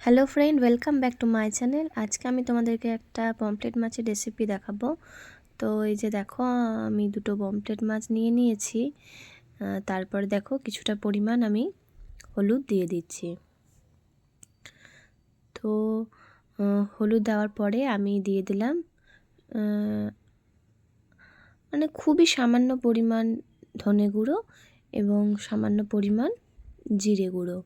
Hello friend, welcome back to my channel. আজকে আমি তোমাদেরকে একটা পমফ্রেট মাছের রেসিপি দেখাবো। তো এই যে দেখো, আমি দুটো পমফ্রেট মাছ নিয়ে নিয়েছি। তারপরে দেখো কিছুটা পরিমাণ আমি হলুদ দিয়ে দিচ্ছি। তো হলুদ দেওয়ার পরে আমি দিয়ে দিলাম মানে খুবই সামান্য পরিমাণ ধনে গুঁড়ো এবং সামান্য পরিমাণ জিরে গুঁড়ো।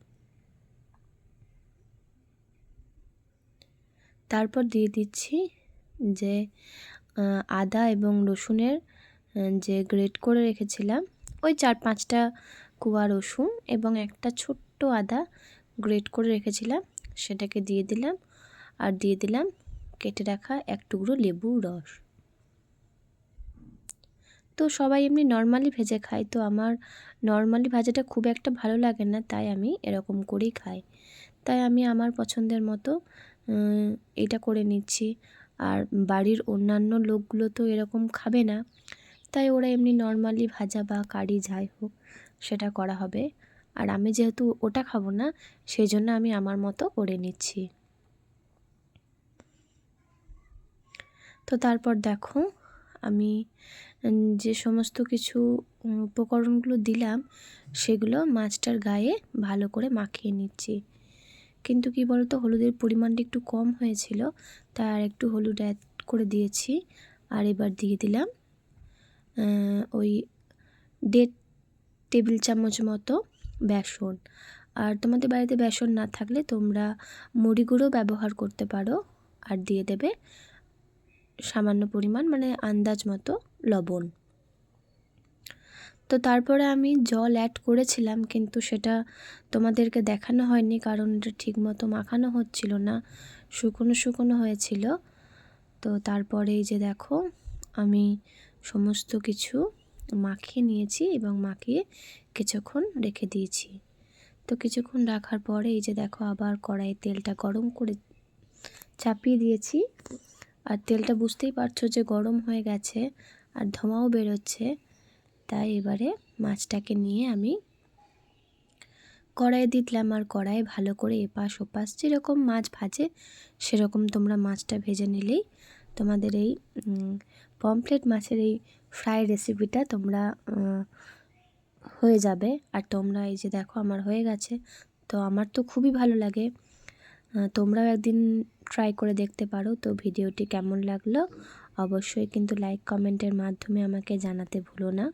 তারপর দিয়ে দিচ্ছি যে আদা এবং রসুনের যে গ্রেট করে রেখেছিলাম, ওই 4-5টা কোয়া রসুন এবং একটা ছোট্ট আদা গ্রেট করে রেখেছিলাম, সেটাকে দিয়ে দিলাম। আর দিয়ে দিলাম কেটে রাখা এক টুকরো লেবুর রস। তো সবাই এমনি নর্মালি ভেজে খায়, তো আমার নর্মালি ভাজাটা খুব একটা ভালো লাগে না, তাই আমি এরকম করেই খাই। তাই আমি আমার পছন্দের মতো এটা করে নিচ্ছি। আর বাড়ির অন্যান্য লোকগুলো তো এরকম খাবে না, তাই ওরা এমনি নর্মালি ভাজা বা কারি যাই হোক সেটা করা হবে। আর আমি যেহেতু ওটা খাবো না, সেই জন্য আমি আমার মতো করে নিচ্ছি। তো তারপর দেখো, আমি যে সমস্ত কিছু উপকরণগুলো দিলাম সেগুলো মাছটার গায়ে ভালো করে মাখিয়ে নিচ্ছি। কিন্তু কি বলতো, হলুদের পরিমাণটা একটু কম হয়েছিল, তাই আর একটু হলুদ অ্যাড করে দিয়েছি। আর এবার দিয়ে দিলাম ওই 1.5 টেবিল চামচ মতো বেসন। আর তোমাদের বাড়িতে বেসন না থাকলে তোমরা মুড়ি গুঁড়ো ব্যবহার করতে পারো। আর দিয়ে দেবে সামান্য পরিমাণ মানে আন্দাজ মতো লবণ। তো তারপরে আমি জল অ্যাড করেছিলাম, কিন্তু সেটা তোমাদেরকে দেখানো হয়নি, কারণ এটা ঠিকমতো মাখানো হচ্ছিল না, শুকনো শুকনো হয়েছিল। তো তারপরে এই যে দেখো, আমি সমস্ত কিছু মাখিয়ে নিয়েছি এবং মাখিয়ে কিছুক্ষণ রেখে দিয়েছি। তো কিছুক্ষণ রাখার পরে এই যে দেখো, আবার কড়াইয়ে তেলটা গরম করে চাপিয়ে দিয়েছি। আর তেলটা বুঝতেই পারছো যে গরম হয়ে গেছে আর ধোঁয়াও বেরোচ্ছে। তাই এবারে মাছটাকে নিয়ে আমি কড়াইয়ে দিলাম। আর কড়াইয়ে ভালো করে এপাশ ওপাশ যেরকম মাছ ভাজে সেরকম তোমরা মাছটা ভেজে নিলেই তোমাদের এই পমফ্রেট মাছের এই ফ্রাই রেসিপিটা তোমরা হয়ে যাবে। আর তোমরা এই যে দেখো, আমার হয়ে গেছে। তো আমার তো খুবই ভালো লাগে, তোমরাও একদিন ট্রাই করে দেখতে পারো। তো ভিডিওটি কেমন লাগলো অবশ্যই কিন্তু লাইক কমেন্টের মাধ্যমে আমাকে জানাতে ভুলো না।